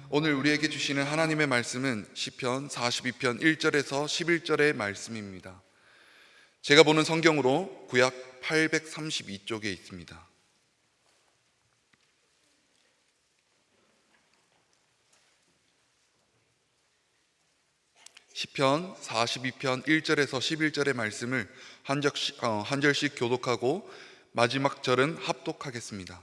오늘 우리에게 주시는 하나님의 말씀은 시편 42편 1절에서 11절의 말씀입니다. 제가 보는 성경으로 구약 832쪽에 있습니다. 시편 42편 1절에서 11절의 말씀을 한 절씩 교독하고 마지막 절은 합독하겠습니다.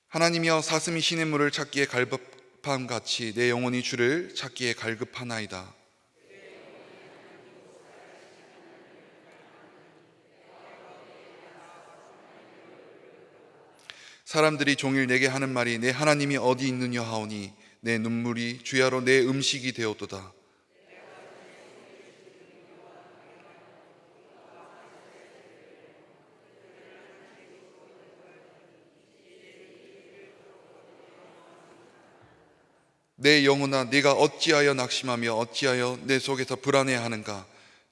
하나님이여, 사슴이 시냇물을 찾기에 갈급함 같이 내 영혼이 주를 찾기에 갈급하나이다. 사람들이 종일 내게 하는 말이 내 하나님이 어디 있느냐 하오니 내 눈물이 주야로 내 음식이 되었도다. 내 영혼아, 네가 어찌하여 낙심하며 어찌하여 내 속에서 불안해하는가?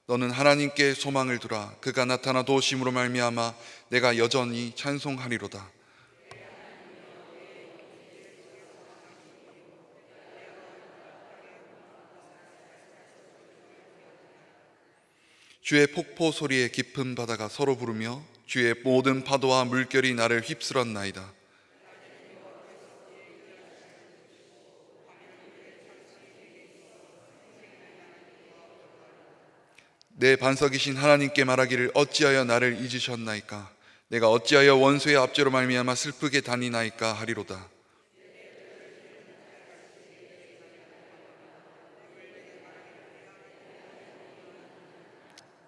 너는 하나님께 소망을 두라. 그가 나타나 도우심으로 말미암아 내가 여전히 찬송하리로다. 주의 폭포 소리에 깊은 바다가 서로 부르며 주의 모든 파도와 물결이 나를 휩쓸었나이다. 내 반석이신 하나님께 말하기를 어찌하여 나를 잊으셨나이까? 내가 어찌하여 원수의 압제로 말미암아 슬프게 다니나이까 하리로다.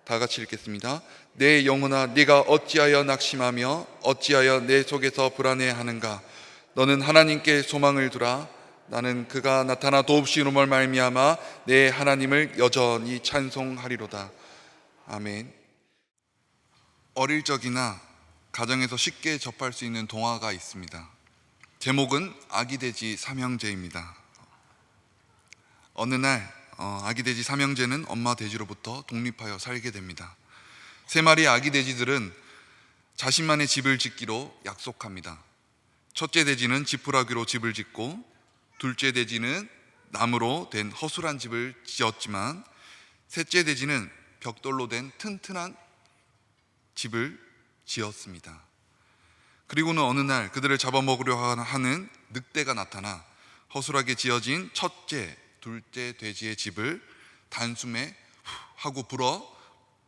다 같이 읽겠습니다. 내 영혼아, 네가 어찌하여 낙심하며 어찌하여 내 속에서 불안해하는가? 너는 하나님께 소망을 두라. 나는 그가 나타나 도우시므로 말미암아 내 하나님을 여전히 찬송하리로다. 아멘. 어릴 적이나 가정에서 쉽게 접할 수 있는 동화가 있습니다. 제목은 아기 돼지 삼형제입니다. 어느 날 아기 돼지 삼형제는 엄마 돼지로부터 독립하여 살게 됩니다. 세 마리의 아기 돼지들은 자신만의 집을 짓기로 약속합니다. 첫째 돼지는 지푸라기로 집을 짓고, 둘째 돼지는 나무로 된 허술한 집을 지었지만, 셋째 돼지는 벽돌로 된 튼튼한 집을 지었습니다. 그리고는 어느 날 그들을 잡아먹으려 하는 늑대가 나타나 허술하게 지어진 첫째, 둘째 돼지의 집을 단숨에 하고 불어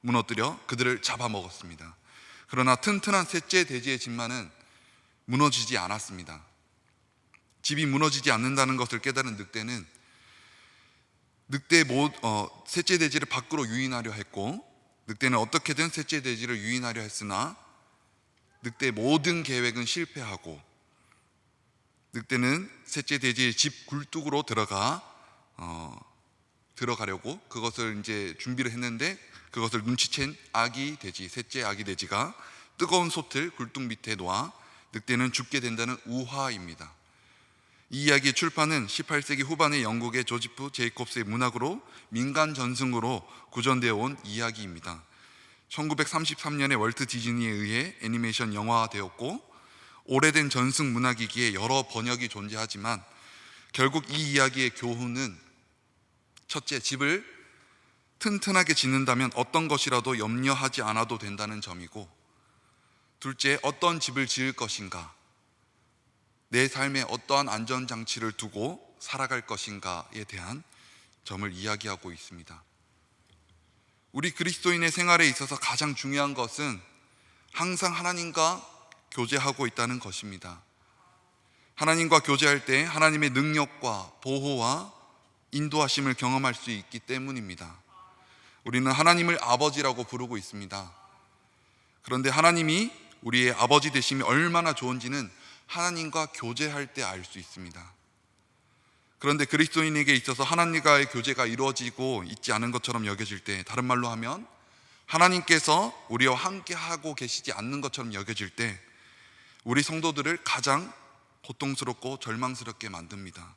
무너뜨려 그들을 잡아먹었습니다. 그러나 튼튼한 셋째 돼지의 집만은 무너지지 않았습니다. 집이 무너지지 않는다는 것을 깨달은 늑대는 셋째 돼지를 밖으로 유인하려 했고, 늑대는 어떻게든 셋째 돼지를 유인하려 했으나 늑대의 모든 계획은 실패하고, 늑대는 셋째 돼지의 집 굴뚝으로 들어가려고 그것을 이제 준비를 했는데, 그것을 눈치챈 아기 돼지, 셋째 아기 돼지가 뜨거운 솥을 굴뚝 밑에 놓아 늑대는 죽게 된다는 우화입니다. 이 이야기의 출판은 18세기 후반의 영국의 조지프 제이콥스의 문학으로 민간 전승으로 구전되어 온 이야기입니다. 1933년에 월트 디즈니에 의해 애니메이션 영화화되었고, 오래된 전승 문학이기에 여러 번역이 존재하지만 결국 이 이야기의 교훈은, 첫째, 집을 튼튼하게 짓는다면 어떤 것이라도 염려하지 않아도 된다는 점이고, 둘째, 어떤 집을 지을 것인가, 내 삶에 어떠한 안전장치를 두고 살아갈 것인가에 대한 점을 이야기하고 있습니다. 우리 그리스도인의 생활에 있어서 가장 중요한 것은 항상 하나님과 교제하고 있다는 것입니다. 하나님과 교제할 때 하나님의 능력과 보호와 인도하심을 경험할 수 있기 때문입니다. 우리는 하나님을 아버지라고 부르고 있습니다. 그런데 하나님이 우리의 아버지 되심이 얼마나 좋은지는 하나님과 교제할 때 알 수 있습니다. 그런데 그리스도인에게 있어서 하나님과의 교제가 이루어지고 있지 않은 것처럼 여겨질 때, 다른 말로 하면 하나님께서 우리와 함께 하고 계시지 않는 것처럼 여겨질 때, 우리 성도들을 가장 고통스럽고 절망스럽게 만듭니다.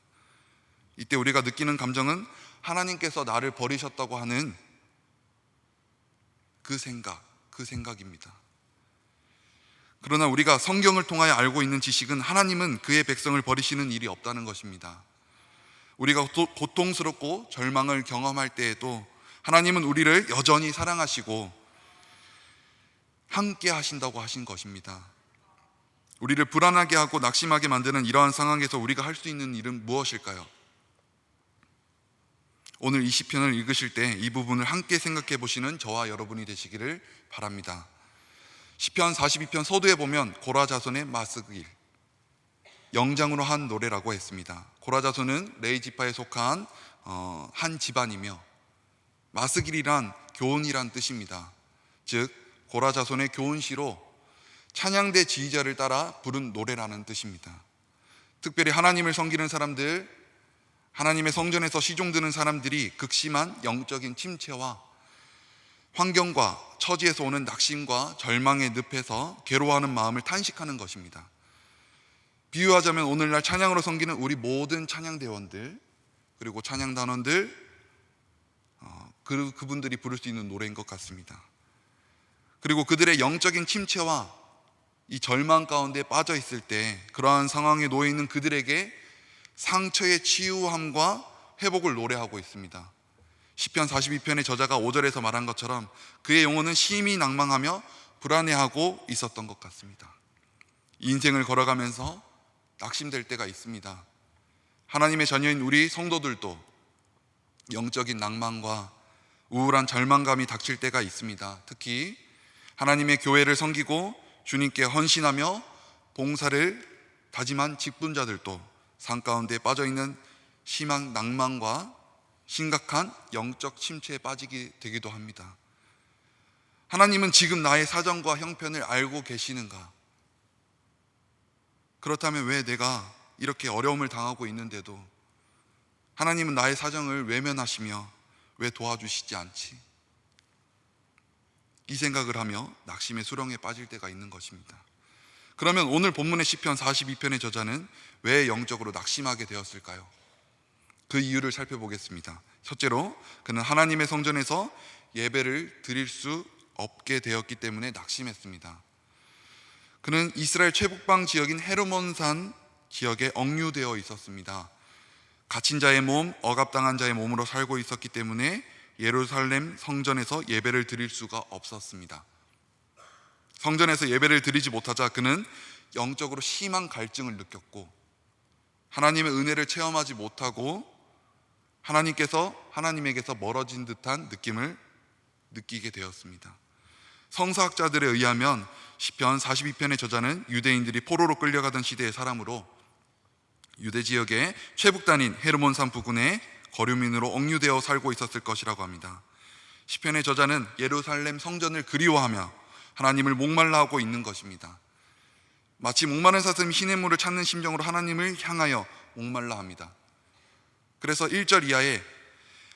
이때 우리가 느끼는 감정은 하나님께서 나를 버리셨다고 하는 그 생각입니다. 그러나 우리가 성경을 통하여 알고 있는 지식은 하나님은 그의 백성을 버리시는 일이 없다는 것입니다. 우리가 고통스럽고 절망을 경험할 때에도 하나님은 우리를 여전히 사랑하시고 함께 하신다고 하신 것입니다. 우리를 불안하게 하고 낙심하게 만드는 이러한 상황에서 우리가 할 수 있는 일은 무엇일까요? 오늘 이 시편을 읽으실 때 이 부분을 함께 생각해 보시는 저와 여러분이 되시기를 바랍니다. 시편 42편 서두에 보면 고라 자손의 마스길, 영장으로 한 노래라고 했습니다. 고라 자손은 레위 지파에 속한 한 집안이며 마스길이란 교훈이란 뜻입니다. 즉 고라 자손의 교훈시로 찬양대 지휘자를 따라 부른 노래라는 뜻입니다. 특별히 하나님을 섬기는 사람들, 하나님의 성전에서 시종 드는 사람들이 극심한 영적인 침체와 환경과 처지에서 오는 낙심과 절망의 늪에서 괴로워하는 마음을 탄식하는 것입니다. 비유하자면 오늘날 찬양으로 섬기는 우리 모든 찬양대원들 그리고 찬양단원들, 그분들이 부를 수 있는 노래인 것 같습니다. 그리고 그들의 영적인 침체와 이 절망 가운데 빠져 있을 때 그러한 상황에 놓여 있는 그들에게 상처의 치유함과 회복을 노래하고 있습니다. 시편 42편의 저자가 5절에서 말한 것처럼 그의 영혼은 심히 낭망하며 불안해하고 있었던 것 같습니다. 인생을 걸어가면서 낙심될 때가 있습니다. 하나님의 자녀인 우리 성도들도 영적인 낭만과 우울한 절망감이 닥칠 때가 있습니다. 특히 하나님의 교회를 섬기고 주님께 헌신하며 봉사를 다짐한 직분자들도 삶 가운데 빠져있는 심한 낭만과 심각한 영적 침체에 빠지게 되기도 합니다. 하나님은 지금 나의 사정과 형편을 알고 계시는가? 그렇다면 왜 내가 이렇게 어려움을 당하고 있는데도 하나님은 나의 사정을 외면하시며 왜 도와주시지 않지? 이 생각을 하며 낙심의 수렁에 빠질 때가 있는 것입니다. 그러면 오늘 본문의 시편 42편의 저자는 왜 영적으로 낙심하게 되었을까요? 그 이유를 살펴보겠습니다. 첫째로 그는 하나님의 성전에서 예배를 드릴 수 없게 되었기 때문에 낙심했습니다. 그는 이스라엘 최북방 지역인 헤르몬산 지역에 억류되어 있었습니다. 갇힌 자의 몸, 억압당한 자의 몸으로 살고 있었기 때문에 예루살렘 성전에서 예배를 드릴 수가 없었습니다. 성전에서 예배를 드리지 못하자 그는 영적으로 심한 갈증을 느꼈고 하나님의 은혜를 체험하지 못하고 하나님에게서 멀어진 듯한 느낌을 느끼게 되었습니다. 성서학자들에 의하면 시편 42편의 저자는 유대인들이 포로로 끌려가던 시대의 사람으로 유대 지역의 최북단인 헤르몬산 부근에 거류민으로 억류되어 살고 있었을 것이라고 합니다. 시편의 저자는 예루살렘 성전을 그리워하며 하나님을 목말라하고 있는 것입니다. 마치 목마른 사슴이 시냇물을 찾는 심정으로 하나님을 향하여 목말라합니다. 그래서 1절 이하에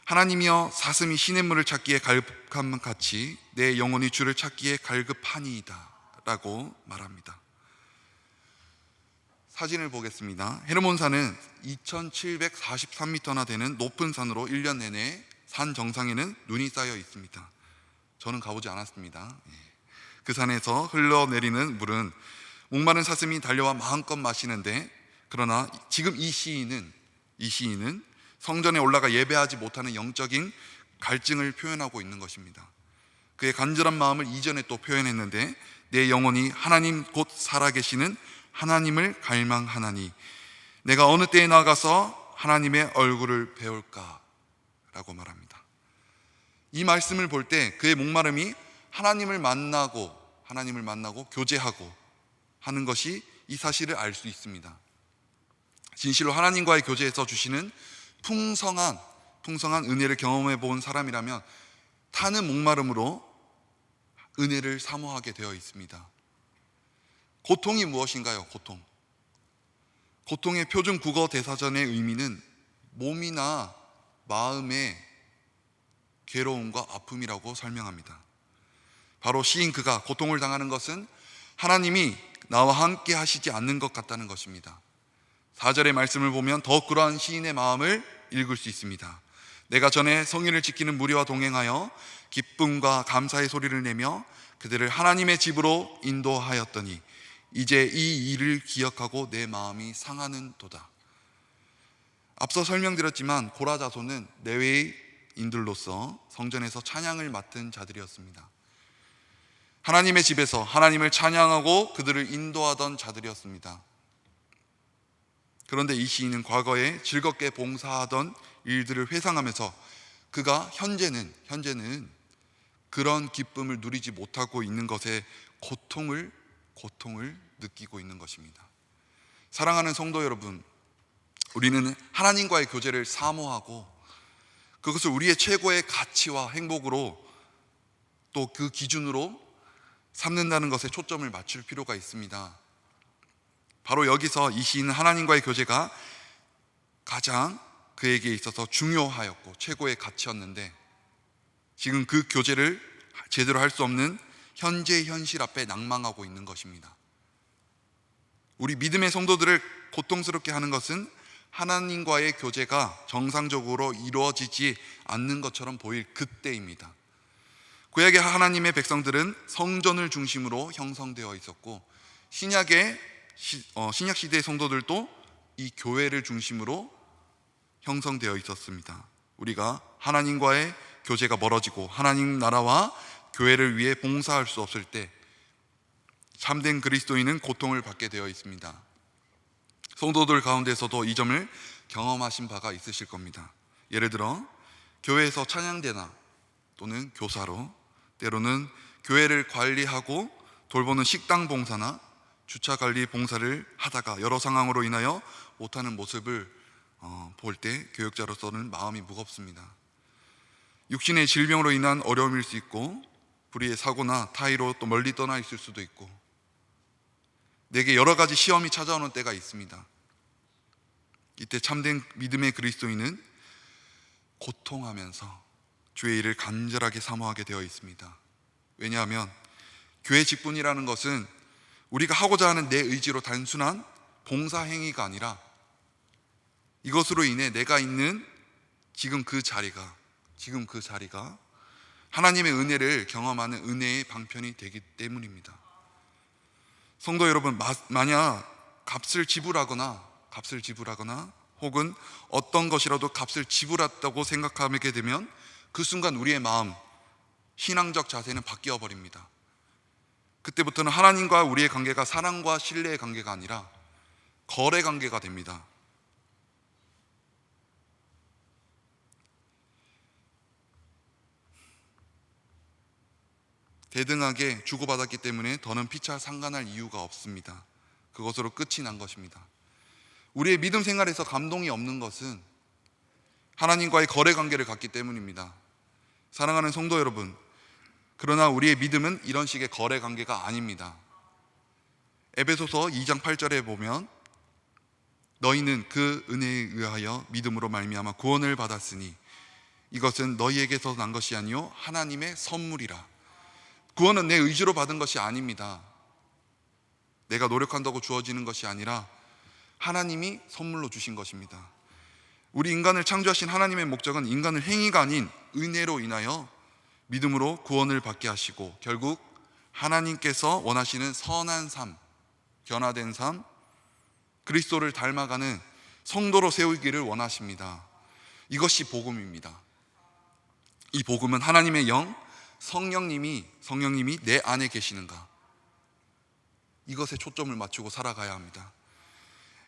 하나님이여 사슴이 시냇물을 찾기에 갈급함 같이 내 영혼이 주를 찾기에 갈급하니이다 라고 말합니다. 사진을 보겠습니다. 헤르몬산은 2743m나 되는 높은 산으로 1년 내내 산 정상에는 눈이 쌓여 있습니다. 저는 가보지 않았습니다. 그 산에서 흘러내리는 물은 목마른 사슴이 달려와 마음껏 마시는데, 그러나 지금 이 시인은 성전에 올라가 예배하지 못하는 영적인 갈증을 표현하고 있는 것입니다. 그의 간절한 마음을 이전에 또 표현했는데, 내 영혼이 하나님 곧 살아계시는 하나님을 갈망하나니 내가 어느 때에 나가서 하나님의 얼굴을 배울까 라고 말합니다. 이 말씀을 볼 때 그의 목마름이 하나님을 만나고 교제하고 하는 것이 이 사실을 알 수 있습니다. 진실로 하나님과의 교제에서 주시는 풍성한 은혜를 경험해 본 사람이라면 타는 목마름으로 은혜를 사모하게 되어 있습니다. 고통이 무엇인가요? 고통의 표준 국어 대사전의 의미는 몸이나 마음의 괴로움과 아픔이라고 설명합니다. 바로 시인 그가 고통을 당하는 것은 하나님이 나와 함께 하시지 않는 것 같다는 것입니다. 4절의 말씀을 보면 더욱 그러한 시인의 마음을 읽을 수 있습니다. 내가 전에 성의를 지키는 무리와 동행하여 기쁨과 감사의 소리를 내며 그들을 하나님의 집으로 인도하였더니 이제 이 일을 기억하고 내 마음이 상하는도다. 앞서 설명드렸지만 고라 자손은 레위인들로서 성전에서 찬양을 맡은 자들이었습니다. 하나님의 집에서 하나님을 찬양하고 그들을 인도하던 자들이었습니다. 그런데 이 시인은 과거에 즐겁게 봉사하던 일들을 회상하면서 그가 현재는 그런 기쁨을 누리지 못하고 있는 것에 고통을 느끼고 있는 것입니다. 사랑하는 성도 여러분, 우리는 하나님과의 교제를 사모하고 그것을 우리의 최고의 가치와 행복으로 또 그 기준으로 삼는다는 것에 초점을 맞출 필요가 있습니다. 바로 여기서 이 시인은 하나님과의 교제가 가장 그에게 있어서 중요하였고 최고의 가치였는데 지금 그 교제를 제대로 할 수 없는 현재 현실 앞에 낭망하고 있는 것입니다. 우리 믿음의 성도들을 고통스럽게 하는 것은 하나님과의 교제가 정상적으로 이루어지지 않는 것처럼 보일 그때입니다. 구약의 하나님의 백성들은 성전을 중심으로 형성되어 있었고 신약 시대의 성도들도 이 교회를 중심으로 형성되어 있었습니다. 우리가 하나님과의 교제가 멀어지고 하나님 나라와 교회를 위해 봉사할 수 없을 때 참된 그리스도인은 고통을 받게 되어 있습니다. 성도들 가운데서도 이 점을 경험하신 바가 있으실 겁니다. 예를 들어 교회에서 찬양대나 또는 교사로, 때로는 교회를 관리하고 돌보는 식당 봉사나 주차 관리 봉사를 하다가 여러 상황으로 인하여 못하는 모습을 볼 때 교역자로서는 마음이 무겁습니다. 육신의 질병으로 인한 어려움일 수 있고 불의의 사고나 타의로 또 멀리 떠나 있을 수도 있고 내게 여러 가지 시험이 찾아오는 때가 있습니다. 이때 참된 믿음의 그리스도인은 고통하면서 주의 일을 간절하게 사모하게 되어 있습니다. 왜냐하면 교회 직분이라는 것은 우리가 하고자 하는 내 의지로 단순한 봉사 행위가 아니라 이것으로 인해 내가 있는 지금 그 자리가 하나님의 은혜를 경험하는 은혜의 방편이 되기 때문입니다. 성도 여러분, 만약 값을 지불하거나 혹은 어떤 것이라도 값을 지불했다고 생각하게 되면 그 순간 우리의 마음, 신앙적 자세는 바뀌어 버립니다. 그때부터는 하나님과 우리의 관계가 사랑과 신뢰의 관계가 아니라 거래 관계가 됩니다. 대등하게 주고받았기 때문에 더는 피차 상관할 이유가 없습니다. 그것으로 끝이 난 것입니다. 우리의 믿음 생활에서 감동이 없는 것은 하나님과의 거래 관계를 갖기 때문입니다. 사랑하는 성도 여러분, 그러나 우리의 믿음은 이런 식의 거래 관계가 아닙니다. 에베소서 2장 8절에 보면 너희는 그 은혜에 의하여 믿음으로 말미암아 구원을 받았으니 이것은 너희에게서 난 것이 아니요 하나님의 선물이라. 구원은 내 의지로 받은 것이 아닙니다. 내가 노력한다고 주어지는 것이 아니라 하나님이 선물로 주신 것입니다. 우리 인간을 창조하신 하나님의 목적은 인간의 행위가 아닌 은혜로 인하여 믿음으로 구원을 받게 하시고 결국 하나님께서 원하시는 선한 삶, 변화된 삶, 그리스도를 닮아가는 성도로 세우기를 원하십니다. 이것이 복음입니다. 이 복음은 하나님의 영, 성령님이 내 안에 계시는가, 이것에 초점을 맞추고 살아가야 합니다.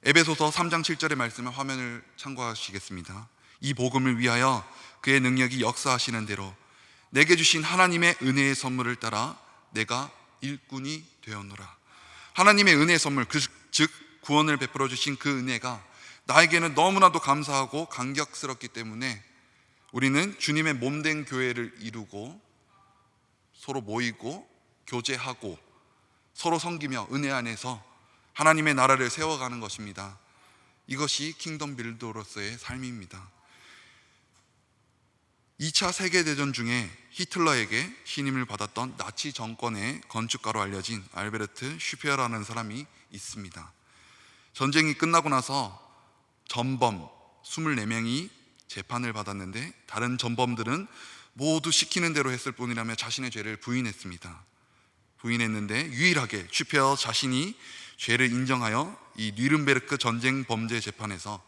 에베소서 3장 7절의 말씀을 화면을 참고하시겠습니다. 이 복음을 위하여 그의 능력이 역사하시는 대로 내게 주신 하나님의 은혜의 선물을 따라 내가 일꾼이 되었노라. 하나님의 은혜의 선물, 즉 구원을 베풀어 주신 그 은혜가 나에게는 너무나도 감사하고 감격스럽기 때문에 우리는 주님의 몸된 교회를 이루고 서로 모이고 교제하고 서로 섬기며 은혜 안에서 하나님의 나라를 세워가는 것입니다. 이것이 킹덤 빌더로서의 삶입니다. 2차 세계대전 중에 히틀러에게 신임을 받았던 나치 정권의 건축가로 알려진 알베르트 슈페어라는 사람이 있습니다. 전쟁이 끝나고 나서 전범 24명이 재판을 받았는데 다른 전범들은 모두 시키는 대로 했을 뿐이라며 자신의 죄를 부인했습니다. 부인했는데 유일하게 슈페어 자신이 죄를 인정하여 이 뉘른베르크 전쟁 범죄 재판에서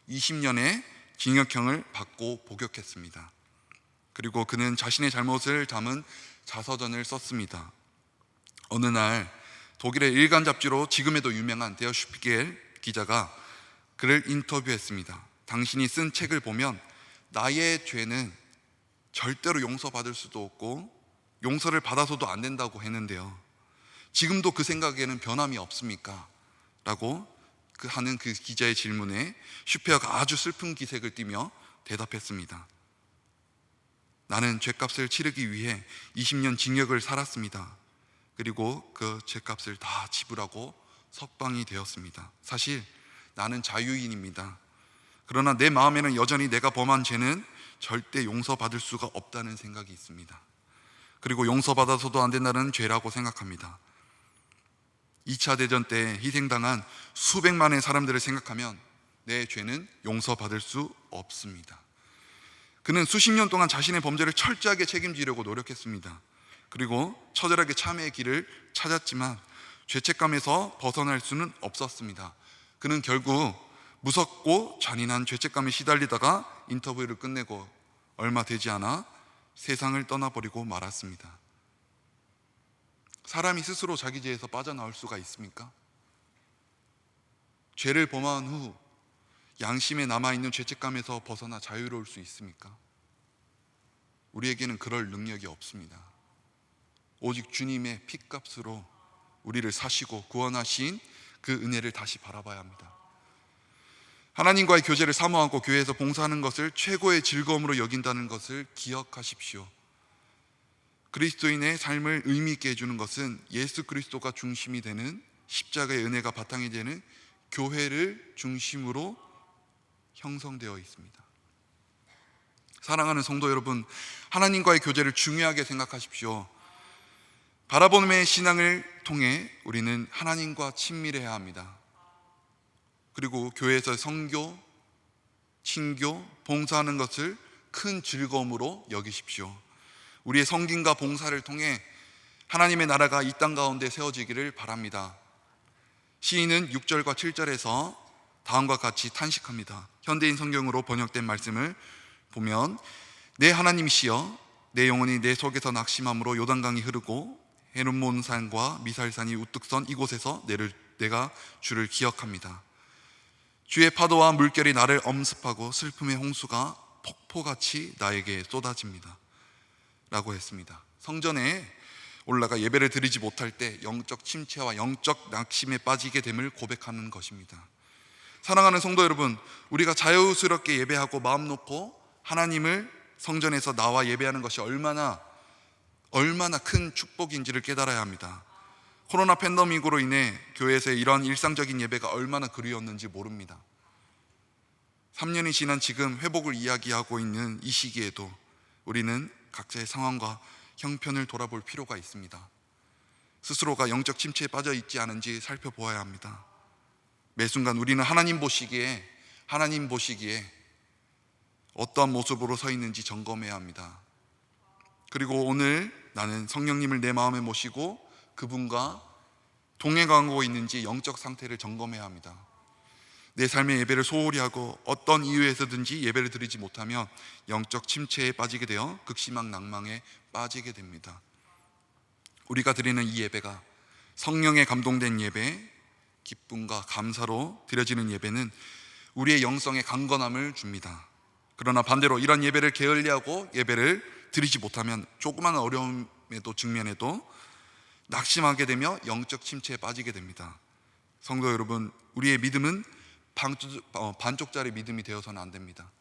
20년의 징역형을 받고 복역했습니다. 그리고 그는 자신의 잘못을 담은 자서전을 썼습니다. 어느 날 독일의 일간 잡지로 지금에도 유명한 데어 슈피겔 기자가 그를 인터뷰했습니다. 당신이 쓴 책을 보면 나의 죄는 절대로 용서받을 수도 없고 용서를 받아서도 안 된다고 했는데요, 지금도 그 생각에는 변함이 없습니까? 라고 하는 그 기자의 질문에 슈페어가 아주 슬픈 기색을 띠며 대답했습니다. 나는 죄값을 치르기 위해 20년 징역을 살았습니다. 그리고 그 죄값을 다 지불하고 석방이 되었습니다. 사실 나는 자유인입니다. 그러나 내 마음에는 여전히 내가 범한 죄는 절대 용서받을 수가 없다는 생각이 있습니다. 그리고 용서받아서도 안 된다는 죄라고 생각합니다. 2차 대전 때 희생당한 수백만의 사람들을 생각하면 내 죄는 용서받을 수 없습니다. 그는 수십 년 동안 자신의 범죄를 철저하게 책임지려고 노력했습니다. 그리고 처절하게 참회의 길을 찾았지만 죄책감에서 벗어날 수는 없었습니다. 그는 결국 무섭고 잔인한 죄책감에 시달리다가 인터뷰를 끝내고 얼마 되지 않아 세상을 떠나버리고 말았습니다. 사람이 스스로 자기 죄에서 빠져나올 수가 있습니까? 죄를 범한 후 양심에 남아있는 죄책감에서 벗어나 자유로울 수 있습니까? 우리에게는 그럴 능력이 없습니다. 오직 주님의 핏값으로 우리를 사시고 구원하신 그 은혜를 다시 바라봐야 합니다. 하나님과의 교제를 사모하고 교회에서 봉사하는 것을 최고의 즐거움으로 여긴다는 것을 기억하십시오. 그리스도인의 삶을 의미 있게 해주는 것은 예수 그리스도가 중심이 되는 십자가의 은혜가 바탕이 되는 교회를 중심으로 형성되어 있습니다. 사랑하는 성도 여러분, 하나님과의 교제를 중요하게 생각하십시오. 바라봄의 신앙을 통해 우리는 하나님과 친밀해야 합니다. 그리고 교회에서 선교, 친교, 봉사하는 것을 큰 즐거움으로 여기십시오. 우리의 성김과 봉사를 통해 하나님의 나라가 이 땅 가운데 세워지기를 바랍니다. 시인은 6절과 7절에서 다음과 같이 탄식합니다. 현대인 성경으로 번역된 말씀을 보면, 내 하나님이시여, 내 영혼이 내 속에서 낙심함으로 요단강이 흐르고 헤르몬산과 미살산이 우뚝 선 이곳에서 내가 주를 기억합니다. 주의 파도와 물결이 나를 엄습하고 슬픔의 홍수가 폭포같이 나에게 쏟아집니다. 라고 했습니다. 성전에 올라가 예배를 드리지 못할 때 영적 침체와 영적 낙심에 빠지게 됨을 고백하는 것입니다. 사랑하는 성도 여러분, 우리가 자유스럽게 예배하고 마음 놓고 하나님을 성전에서 나와 예배하는 것이 얼마나 큰 축복인지를 깨달아야 합니다. 코로나 팬데믹으로 인해 교회에서의 이런 일상적인 예배가 얼마나 그리웠는지 모릅니다. 3년이 지난 지금 회복을 이야기하고 있는 이 시기에도 우리는 각자의 상황과 형편을 돌아볼 필요가 있습니다. 스스로가 영적 침체에 빠져 있지 않은지 살펴보아야 합니다. 매 순간 우리는 하나님 보시기에 어떠한 모습으로 서 있는지 점검해야 합니다. 그리고 오늘 나는 성령님을 내 마음에 모시고 그분과 동행하고 있는지 영적 상태를 점검해야 합니다. 내 삶의 예배를 소홀히 하고 어떤 이유에서든지 예배를 드리지 못하면 영적 침체에 빠지게 되어 극심한 낭망에 빠지게 됩니다. 우리가 드리는 이 예배가 성령에 감동된 예배, 기쁨과 감사로 드려지는 예배는 우리의 영성에 강건함을 줍니다. 그러나 반대로 이런 예배를 게을리하고 예배를 드리지 못하면 조그마한 어려움에도 직면해도 낙심하게 되며 영적 침체에 빠지게 됩니다. 성도 여러분, 우리의 믿음은 반쪽짜리 믿음이 되어서는 안 됩니다.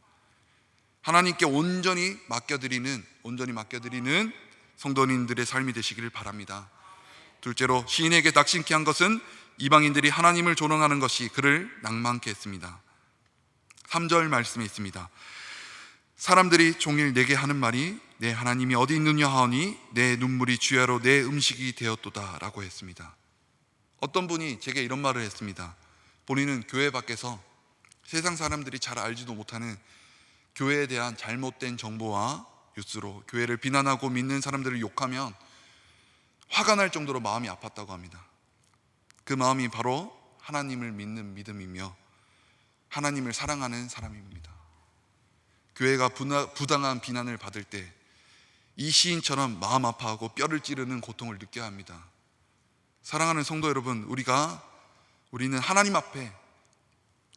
하나님께 온전히 맡겨드리는 성도님들의 삶이 되시기를 바랍니다. 둘째로, 시인에게 낙심케 한 것은 이방인들이 하나님을 조롱하는 것이 그를 낭만케 했습니다. 3절 말씀에 있습니다. 사람들이 종일 내게 하는 말이 내 하나님이 어디 있느냐 하오니 내 눈물이 주야로 내 음식이 되었도다 라고 했습니다. 어떤 분이 제게 이런 말을 했습니다. 본인은 교회 밖에서 세상 사람들이 잘 알지도 못하는 교회에 대한 잘못된 정보와 뉴스로 교회를 비난하고 믿는 사람들을 욕하면 화가 날 정도로 마음이 아팠다고 합니다. 그 마음이 바로 하나님을 믿는 믿음이며 하나님을 사랑하는 사람입니다. 교회가 부당한 비난을 받을 때 이 시인처럼 마음 아파하고 뼈를 찌르는 고통을 느껴야 합니다. 사랑하는 성도 여러분, 우리는 하나님 앞에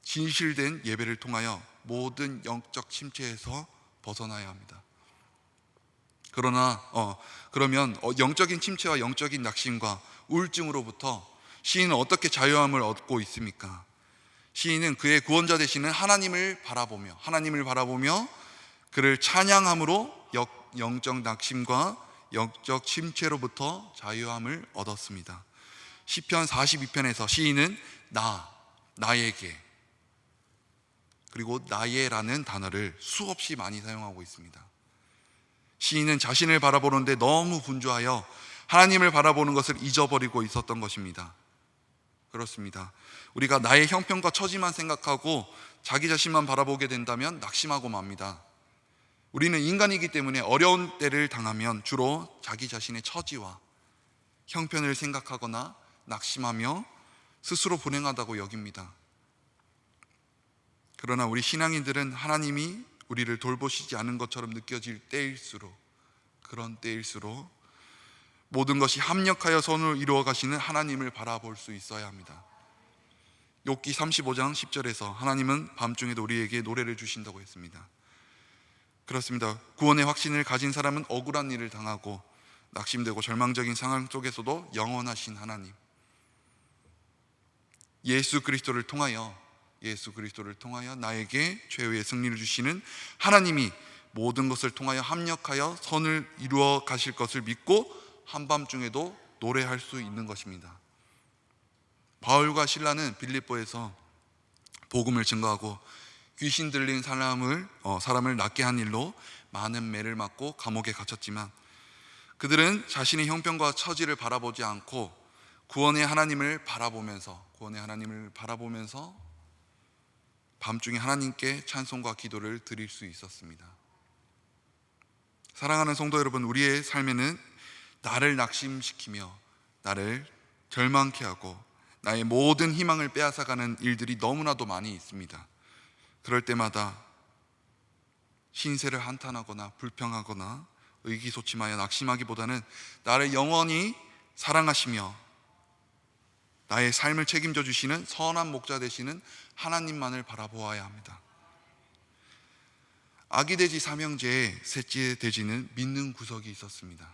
진실된 예배를 통하여 모든 영적 침체에서 벗어나야 합니다. 그러면 영적인 침체와 영적인 낙심과 우울증으로부터 시인은 어떻게 자유함을 얻고 있습니까? 시인은 그의 구원자 되시는 하나님을 바라보며 그를 찬양함으로 영적 낙심과 영적 침체로부터 자유함을 얻었습니다. 시편 42편에서 시인은 나에게 그리고 나의라는 단어를 수없이 많이 사용하고 있습니다. 시인은 자신을 바라보는데 너무 분주하여 하나님을 바라보는 것을 잊어버리고 있었던 것입니다. 그렇습니다. 우리가 나의 형편과 처지만 생각하고 자기 자신만 바라보게 된다면 낙심하고 맙니다. 우리는 인간이기 때문에 어려운 때를 당하면 주로 자기 자신의 처지와 형편을 생각하거나 낙심하며 스스로 불행하다고 여깁니다. 그러나 우리 신앙인들은 하나님이 우리를 돌보시지 않은 것처럼 느껴질 그런 때일수록 모든 것이 합력하여 선을 이루어 가시는 하나님을 바라볼 수 있어야 합니다. 욥기 35장 10절에서 하나님은 밤중에도 우리에게 노래를 주신다고 했습니다. 그렇습니다. 구원의 확신을 가진 사람은 억울한 일을 당하고 낙심되고 절망적인 상황 속에서도 영원하신 하나님, 예수 그리스도를 통하여 나에게 최후의 승리를 주시는 하나님이 모든 것을 통하여 합력하여 선을 이루어 가실 것을 믿고 한밤중에도 노래할 수 있는 것입니다. 바울과 실라는 빌립보에서 복음을 증거하고 귀신 들린 사람을 낫게 한 일로 많은 매를 맞고 감옥에 갇혔지만 그들은 자신의 형편과 처지를 바라보지 않고 구원의 하나님을 바라보면서 밤중에 하나님께 찬송과 기도를 드릴 수 있었습니다. 사랑하는 성도 여러분, 우리의 삶에는 나를 낙심시키며 나를 절망케 하고 나의 모든 희망을 빼앗아가는 일들이 너무나도 많이 있습니다. 그럴 때마다 신세를 한탄하거나 불평하거나 의기소침하여 낙심하기보다는 나를 영원히 사랑하시며 나의 삶을 책임져 주시는 선한 목자 되시는 하나님만을 바라보아야 합니다. 아기돼지 삼형제의 셋째 돼지는 믿는 구석이 있었습니다.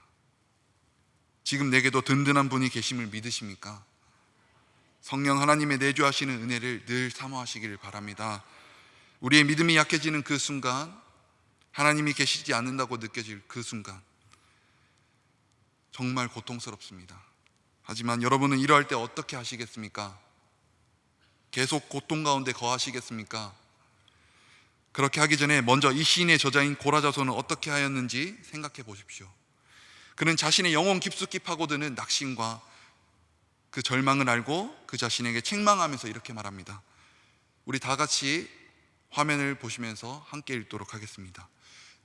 지금 내게도 든든한 분이 계심을 믿으십니까? 성령 하나님의 내주하시는 은혜를 늘 사모하시기를 바랍니다. 우리의 믿음이 약해지는 그 순간, 하나님이 계시지 않는다고 느껴질 그 순간 정말 고통스럽습니다. 하지만 여러분은 이러할 때 어떻게 하시겠습니까? 계속 고통 가운데 거하시겠습니까? 그렇게 하기 전에 먼저 이 시인의 저자인 고라자손은 어떻게 하였는지 생각해 보십시오. 그는 자신의 영혼 깊숙이 파고드는 낙심과 그 절망을 알고 그 자신에게 책망하면서 이렇게 말합니다. 우리 다 같이 화면을 보시면서 함께 읽도록 하겠습니다.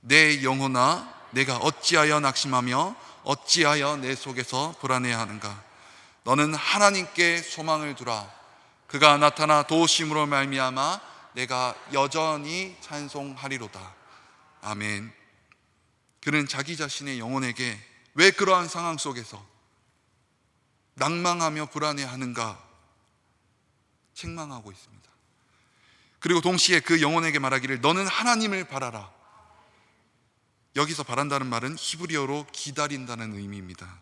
내 영혼아, 내가 어찌하여 낙심하며 어찌하여 내 속에서 불안해하는가? 너는 하나님께 소망을 두라. 그가 나타나 도우심으로 말미암아 내가 여전히 찬송하리로다. 아멘. 그는 자기 자신의 영혼에게 왜 그러한 상황 속에서 낭망하며 불안해하는가 책망하고 있습니다. 그리고 동시에 그 영혼에게 말하기를 너는 하나님을 바라라. 여기서 바란다는 말은 히브리어로 기다린다는 의미입니다.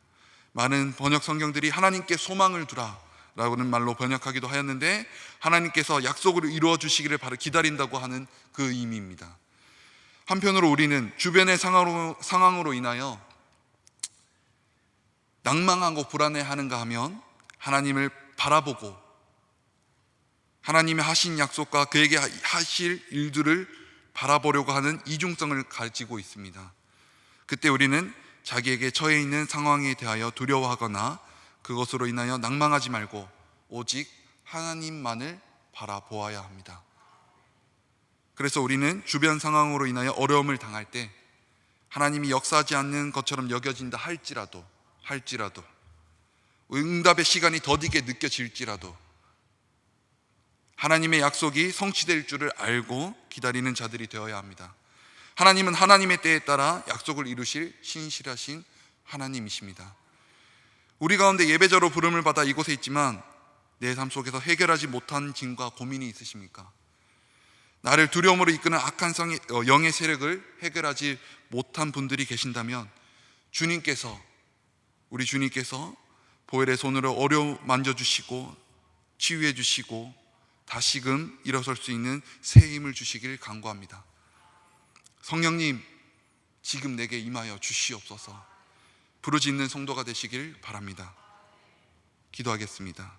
많은 번역 성경들이 하나님께 소망을 두라 라고는 말로 번역하기도 하였는데 하나님께서 약속을 이루어 주시기를 기다린다고 하는 그 의미입니다. 한편으로 우리는 주변의 상황으로 인하여 낭망하고 불안해하는가 하면 하나님을 바라보고 하나님의 하신 약속과 그에게 하실 일들을 바라보려고 하는 이중성을 가지고 있습니다. 그때 우리는 자기에게 처해 있는 상황에 대하여 두려워하거나 그것으로 인하여 낭망하지 말고 오직 하나님만을 바라보아야 합니다. 그래서 우리는 주변 상황으로 인하여 어려움을 당할 때 하나님이 역사하지 않는 것처럼 여겨진다 할지라도 응답의 시간이 더디게 느껴질지라도 하나님의 약속이 성취될 줄을 알고 기다리는 자들이 되어야 합니다. 하나님은 하나님의 때에 따라 약속을 이루실 신실하신 하나님이십니다. 우리 가운데 예배자로 부름을 받아 이곳에 있지만 내 삶 속에서 해결하지 못한 짐과 고민이 있으십니까? 나를 두려움으로 이끄는 악한 영의 세력을 해결하지 못한 분들이 계신다면 우리 주님께서 보혈의 손으로 어루만져주시고 치유해 주시고 다시금 일어설 수 있는 새 힘을 주시길 간구합니다. 성령님, 지금 내게 임하여 주시옵소서. 부르짖는 성도가 되시길 바랍니다. 기도하겠습니다.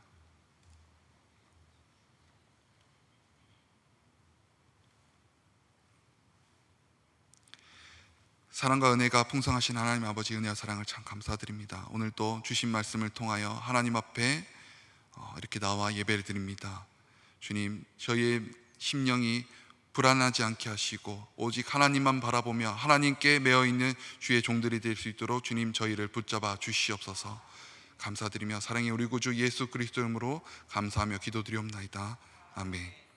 사랑과 은혜가 풍성하신 하나님 아버지, 은혜와 사랑을 참 감사드립니다. 오늘 또 주신 말씀을 통하여 하나님 앞에 이렇게 나와 예배를 드립니다. 주님, 저희의 심령이 불안하지 않게 하시고 오직 하나님만 바라보며 하나님께 매어있는 주의 종들이 될 수 있도록 주님, 저희를 붙잡아 주시옵소서. 감사드리며 사랑의 우리 구주 예수 그리스도 이름으로 감사하며 기도드리옵나이다. 아멘.